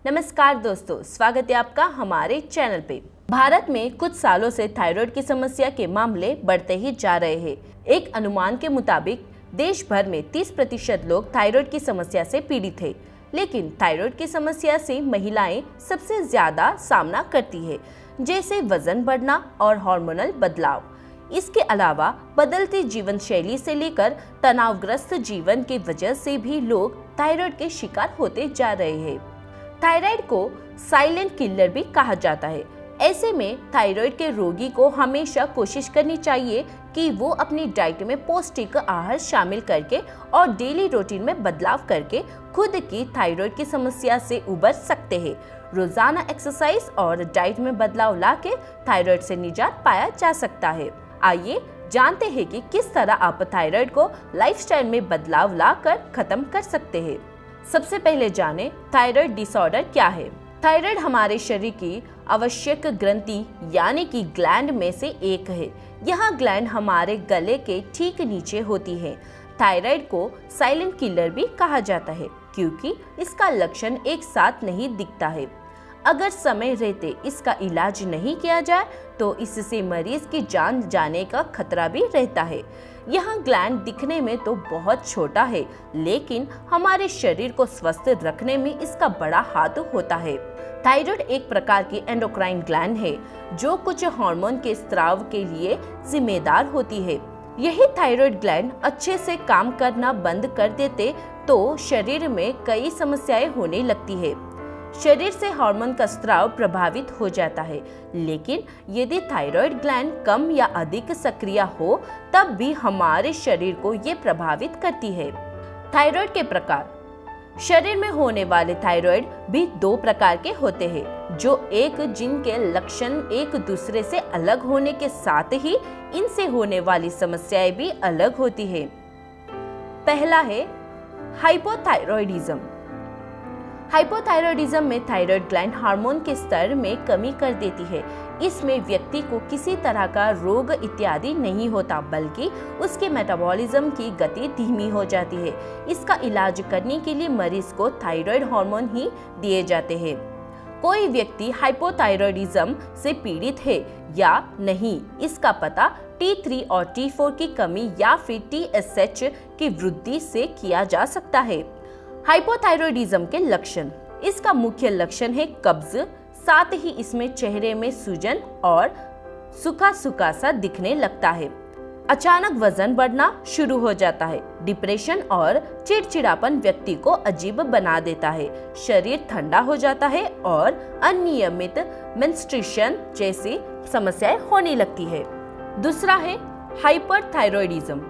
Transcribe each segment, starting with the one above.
नमस्कार दोस्तों, स्वागत है आपका हमारे चैनल पे। भारत में कुछ सालों से थायराइड की समस्या के मामले बढ़ते ही जा रहे हैं। एक अनुमान के मुताबिक देश भर में 30% लोग थायराइड की समस्या से पीड़ित हैं। लेकिन थायराइड की समस्या से महिलाएं सबसे ज्यादा सामना करती है, जैसे वजन बढ़ना और हार्मोनल बदलाव। इसके अलावा बदलती जीवन शैली से लेकर तनावग्रस्त जीवन की वजह से भी लोग थायराइड के शिकार होते जा रहे हैं। थायराइड को साइलेंट किलर भी कहा जाता है। ऐसे में थायराइड के रोगी को हमेशा कोशिश करनी चाहिए कि वो अपनी डाइट में पौष्टिक आहार शामिल करके और डेली रूटीन में बदलाव करके खुद की थायराइड की समस्या से उबर सकते हैं। रोजाना एक्सरसाइज और डाइट में बदलाव लाके थायराइड से निजात पाया जा सकता है। आइए जानते हैं कि किस तरह आप थायराइड को लाइफस्टाइल में बदलाव लाकर खत्म कर सकते हैं। सबसे पहले जानें थायराइड डिसऑर्डर क्या है। थायराइड हमारे शरीर की आवश्यक ग्रंथि यानी कि ग्लैंड में से एक है। यह ग्लैंड हमारे गले के ठीक नीचे होती है। थायराइड को साइलेंट किलर भी कहा जाता है क्योंकि इसका लक्षण एक साथ नहीं दिखता है। अगर समय रहते इसका इलाज नहीं किया जाए तो इससे मरीज की जान जाने का खतरा भी रहता है। यह ग्लैंड दिखने में तो बहुत छोटा है, लेकिन हमारे शरीर को स्वस्थ रखने में इसका बड़ा हाथ होता है। थायराइड एक प्रकार की एंडोक्राइन ग्लैंड है जो कुछ हार्मोन के स्राव के लिए जिम्मेदार होती है। यही थायराइड ग्लैंड अच्छे से काम करना बंद कर देते तो शरीर में कई समस्याएं होने लगती है। शरीर से हार्मोन का स्राव प्रभावित हो जाता है, लेकिन यदि थायराइड ग्लैंड कम या अधिक सक्रिय हो तब भी हमारे शरीर को ये प्रभावित करती है। थायराइड के प्रकार। शरीर में होने वाले थायराइड भी दो प्रकार के होते हैं, जो एक जिनके लक्षण एक दूसरे से अलग होने के साथ ही इनसे होने वाली समस्याएं भी अलग होती है। पहला है हाइपोथायरॉयडिज्म। हाइपोथायरॉयडिज्म में थायराइड ग्लैंड हार्मोन के स्तर में कमी कर देती है। इसमें व्यक्ति को किसी तरह का रोग इत्यादि नहीं होता, बल्कि उसके मेटाबॉलिज्म की गति धीमी हो जाती है। इसका इलाज करने के लिए मरीज को थायराइड हार्मोन ही दिए जाते हैं। कोई व्यक्ति हाइपोथायरॉयडिज्म से पीड़ित है या नहीं, इसका पता T3 और T4 की कमी या फिर TSH की वृद्धि से किया जा सकता है। हाइपोथायरॉयडिज्म के लक्षण। इसका मुख्य लक्षण है कब्ज, साथ ही इसमें चेहरे में सूजन और सूखा सूखा सा दिखने लगता है। अचानक वजन बढ़ना शुरू हो जाता है। डिप्रेशन और चिड़चिड़ापन व्यक्ति को अजीब बना देता है। शरीर ठंडा हो जाता है और अनियमित मेंस्ट्रुएशन जैसी समस्याएं होने लगती है। दूसरा है हाइपरथायरॉयडिज्म।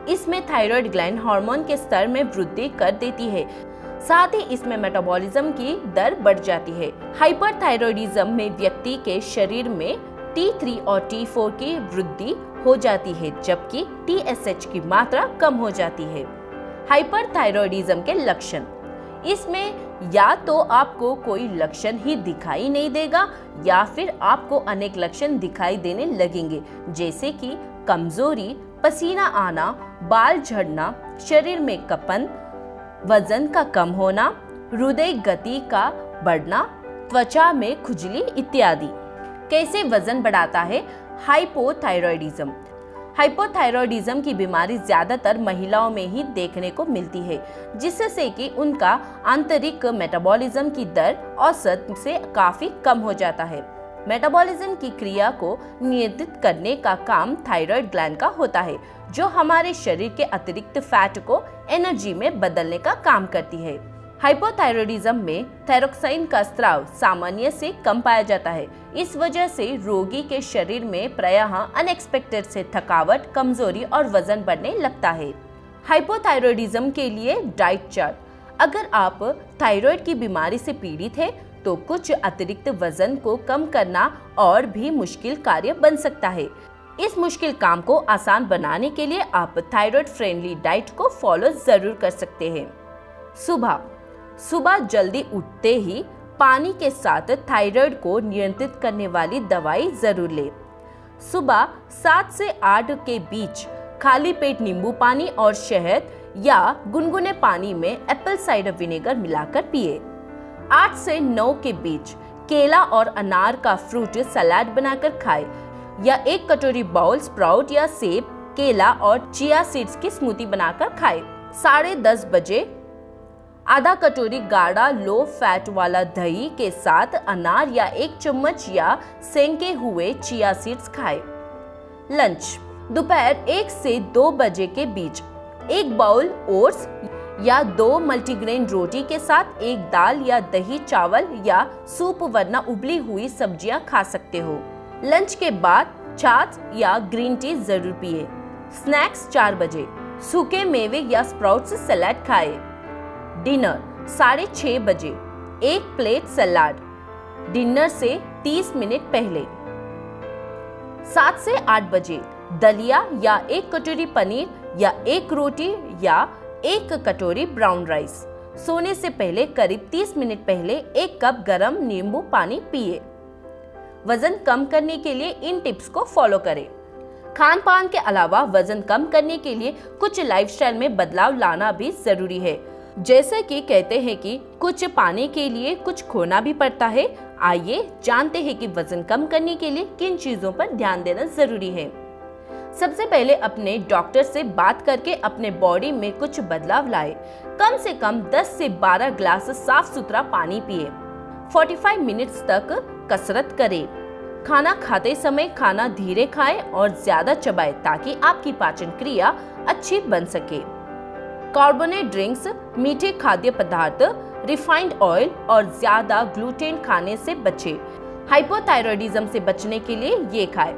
इसमें थायराइड ग्लैंड हार्मोन के स्तर में वृद्धि कर देती है, साथ ही इसमें मेटाबॉलिज्म की दर बढ़ जाती है। हाइपरथायरॉयडिज्म में व्यक्ति के शरीर में T3 और T4 की वृद्धि हो जाती है, जबकि TSH की मात्रा कम हो जाती है। हाइपरथायरॉयडिज्म के लक्षण। इसमें या तो आपको कोई लक्षण ही दिखाई नहीं देगा या फिर आपको अनेक लक्षण दिखाई देने लगेंगे, जैसे कि कमजोरी, पसीना आना, बाल झड़ना, शरीर में कंपन, वजन का कम होना, हृदय गति का बढ़ना, त्वचा में खुजली इत्यादि। कैसे वजन बढ़ाता है हाइपोथायरॉयडिज्म। हाइपोथायरॉयडिज्म की बीमारी ज्यादातर महिलाओं में ही देखने को मिलती है, जिससे कि उनका आंतरिक मेटाबॉलिज्म की दर औसत से काफी कम हो जाता है। मेटाबॉलिज्म की क्रिया को नियंत्रित करने का काम थायराइड ग्लैंड का होता है, जो हमारे शरीर के अतिरिक्त फैट को एनर्जी में बदलने का काम करती है। हाइपोथायरॉयडिज्म में थायरोक्साइन का स्राव सामान्य से कम पाया जाता है। इस वजह से रोगी के शरीर में प्रायः अनएक्सपेक्टेड से थकावट, कमजोरी और वजन बढ़ने लगता है। हाइपोथायरॉयडिज्म के लिए डाइट चार्ट। अगर आप थायराइड की बीमारी से पीड़ित है तो कुछ अतिरिक्त वजन को कम करना और भी मुश्किल कार्य बन सकता है। इस मुश्किल काम को आसान बनाने के लिए आप थायराइड फ्रेंडली डाइट को फॉलो जरूर कर सकते हैं। सुबह जल्दी उठते ही पानी के साथ थायराइड को नियंत्रित करने वाली दवाई जरूर लें। सुबह 7 से 8 के बीच खाली पेट नींबू पानी और शहद या गुनगुने पानी में एप्पल साइडर विनेगर मिलाकर पिए। 8 से 9 के बीच केला और अनार का फ्रूट सलाद बनाकर खाएं या 1 कटोरी बाउल स्प्राउट या सेब, केला और चिया सीड्स की स्मूदी बनाकर खाएं। 10:30 बजे आधा कटोरी गाढ़ा लो फैट वाला दही के साथ अनार या 1 चम्मच या सेंके हुए चिया सीड्स खाएं। लंच दोपहर 1 से 2 बजे के बीच 1 बाउल ओट्स या 2 मल्टीग्रेन रोटी के साथ 1 दाल या दही चावल या सूप वरना उबली हुई सब्जियां खा सकते हो। लंच के बाद छाछ या ग्रीन टी जरूर पिए। स्नैक्स 4 बजे सूखे मेवे या स्प्राउट्स सलाद खाएं। डिनर 6:30 बजे 1 प्लेट सलाद, डिनर से 30 मिनट पहले। 7 से 8 बजे दलिया या 1 कटोरी पनीर या 1 रोटी या 1 कटोरी ब्राउन राइस। सोने से पहले करीब 30 मिनट पहले 1 कप गरम नींबू पानी पिए। वजन कम करने के लिए इन टिप्स को फॉलो करें। खान पान के अलावा वजन कम करने के लिए कुछ लाइफस्टाइल में बदलाव लाना भी जरूरी है। जैसे कि कहते हैं कि कुछ पाने के लिए कुछ खोना भी पड़ता है। आइए जानते हैं कि वजन कम करने के लिए किन चीजों पर ध्यान देना जरूरी है। सबसे पहले अपने डॉक्टर से बात करके अपने बॉडी में कुछ बदलाव लाए। कम से कम 10 से 12 ग्लास साफ सुथरा पानी पिए। 45 मिनट्स तक कसरत करें। खाना खाते समय खाना धीरे खाएं और ज्यादा चबाएं ताकि आपकी पाचन क्रिया अच्छी बन सके। कार्बोनेट ड्रिंक्स, मीठे खाद्य पदार्थ, रिफाइंड ऑयल और ज्यादा ग्लूटेन खाने से बचें। हाइपोथायरॉयडिज्म से बचने के लिए ये खाएं।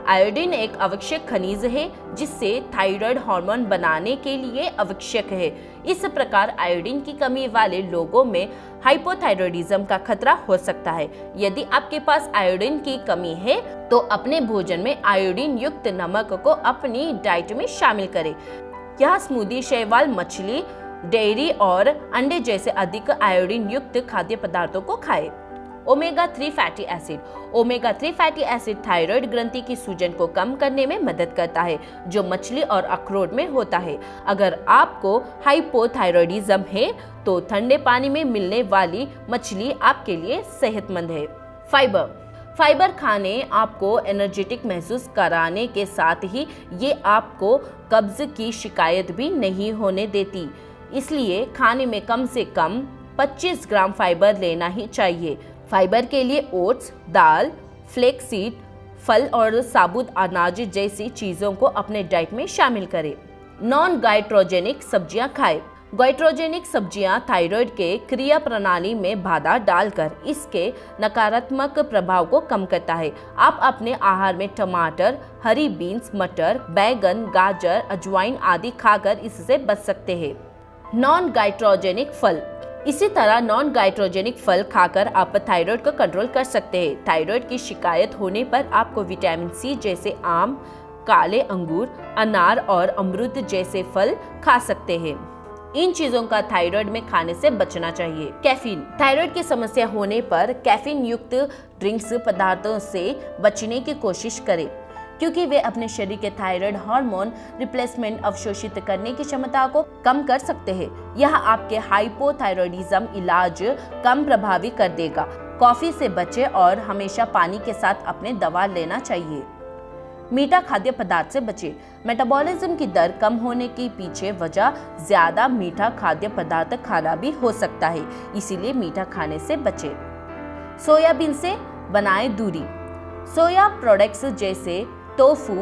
आयोडीन एक आवश्यक खनिज है जिससे थायराइड हार्मोन बनाने के लिए आवश्यक है। इस प्रकार आयोडीन की कमी वाले लोगों में हाइपोथायरॉयडिज्म का खतरा हो सकता है। यदि आपके पास आयोडीन की कमी है तो अपने भोजन में आयोडीन युक्त नमक को अपनी डाइट में शामिल करें। यह स्मूदी शैवाल, मछली, डेयरी और अंडे जैसे अधिक आयोडीन युक्त खाद्य पदार्थों को खाएं। Omega 3 fatty acid. Omega 3 fatty acid thyroid ग्रंथि की सूजन को कम करने में मदद करता है जो मछली और अखरोट में होता है। अगर आपको हाइपोथायरॉयडिज्म है तो ठंडे पानी में मिलने वाली मछली आपके लिए सेहतमंद है। फाइबर खाने आपको एनर्जेटिक महसूस कराने के साथ ही ये आपको कब्ज की शिकायत भी नहीं होने देती। इसलिए खाने में कम से कम 25 ग्राम फाइबर लेना ही चाहिए। फाइबर के लिए ओट्स, दाल, फ्लेक्स सीड, फल और साबुत अनाज जैसी चीजों को अपने डाइट में शामिल करें। नॉन गाइट्रोजेनिक सब्जियां खाएं। गाइट्रोजेनिक सब्जियां थायराइड के क्रिया प्रणाली में बाधा डालकर इसके नकारात्मक प्रभाव को कम करता है। आप अपने आहार में टमाटर, हरी बीन्स, मटर, बैगन, गाजर, अजवाइन आदि खाकर इससे बच सकते हैं। नॉन गाइट्रोजेनिक फल। इसी तरह नॉन गाइट्रोजेनिक फल खाकर आप थायराइड को कंट्रोल कर सकते हैं। थायराइड की शिकायत होने पर आपको विटामिन सी जैसे आम, काले अंगूर, अनार और अमरूद जैसे फल खा सकते हैं। इन चीजों का थायराइड में खाने से बचना चाहिए। कैफीन। थायराइड की समस्या होने पर कैफीन युक्त ड्रिंक्स पदार्थों से बचने की कोशिश करें क्योंकि वे अपने शरीर के थायराइड हार्मोन रिप्लेसमेंट अवशोषित करने की क्षमता को कम कर सकते हैं। यह आपके हाइपोथायरॉयडिज्म इलाज कम प्रभावी कर देगा। कॉफी से बचें और हमेशा पानी के साथ अपने दवा लेना चाहिए। मीठा खाद्य पदार्थ से बचें। मेटाबॉलिज्म की दर कम होने के पीछे वजह ज्यादा मीठा खाद्य पदार्थ खाना भी हो सकता है, इसीलिए मीठा खाने से बचें। सोयाबीन से बनाएं दूरी। सोया प्रोडक्ट्स जैसे टोफू,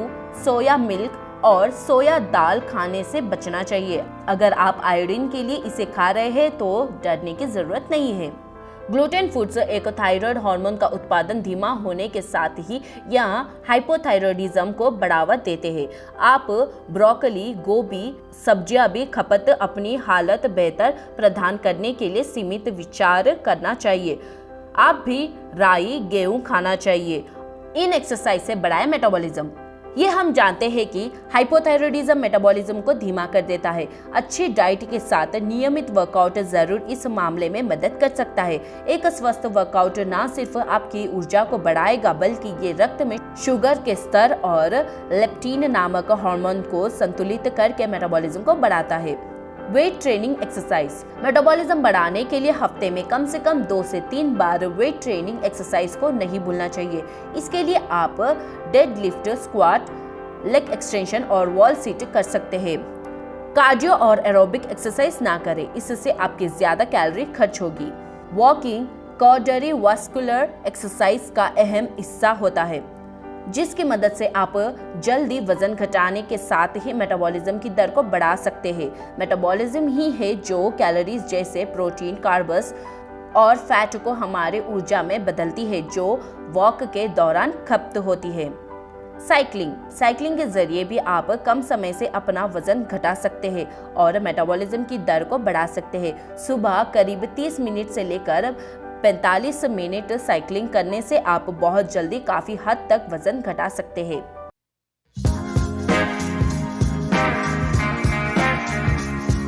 सोया मिल्क और सोया दाल खाने से बचना चाहिए। अगर आप आयोडीन के लिए इसे खा रहे हैं तो डरने की जरूरत नहीं है। ग्लूटेन फूड्स एक थायराइड हार्मोन का उत्पादन धीमा होने के साथ ही यह हाइपोथायरॉयडिज्म को बढ़ावा देते हैं। आप ब्रोकली, गोभी, सब्जियां भी खपत अपनी हालत बेहतर प्रदान करने के लिए सीमित विचार करना चाहिए। आप भी राई, गेहूं खाना चाहिए। इन एक्सरसाइज से बढ़ाए मेटाबॉलिज्म। ये हम जानते हैं कि हाइपोथायरॉयडिज्म मेटाबॉलिज्म को धीमा कर देता है। अच्छी डाइट के साथ नियमित वर्कआउट जरूर इस मामले में मदद कर सकता है। एक स्वस्थ वर्कआउट न सिर्फ आपकी ऊर्जा को बढ़ाएगा बल्कि ये रक्त में शुगर के स्तर और लेप्टिन नामक हार्मोन को संतुलित करके मेटाबॉलिज्म को बढ़ाता है। Weight training exercise. मेटाबॉलिज्म बढ़ाने के लिए हफ्ते में कम से कम 2 से 3 बार वेट ट्रेनिंग एक्सरसाइज को नहीं भूलना चाहिए। इसके लिए आप dead lift, squat, leg extension और वॉल सिट कर सकते हैं। कार्डियो और एरोबिक एक्सरसाइज ना करें, इससे आपकी ज्यादा कैलोरी खर्च होगी। वॉकिंग कार्डियोवास्कुलर एक्सरसाइज का अहम हिस्सा होता है, जिसकी मदद से आप जल्दी वजन घटाने के साथ ही मेटाबॉलिज्म की दर को बढ़ा सकते हैं। मेटाबॉलिज्म ही है जो कैलोरीज जैसे प्रोटीन, कार्ब्स और फैट को हमारे ऊर्जा में बदलती है, जो वॉक के दौरान खपत होती है। साइकिलिंग के जरिए भी आप कम समय से अपना वजन घटा सकते हैं और मेटाबॉलिज्म की दर को बढ़ा सकते हैं। सुबह करीब 30 मिनट से लेकर 45 मिनट साइकिलिंग करने से आप बहुत जल्दी काफी हद तक वजन घटा सकते हैं।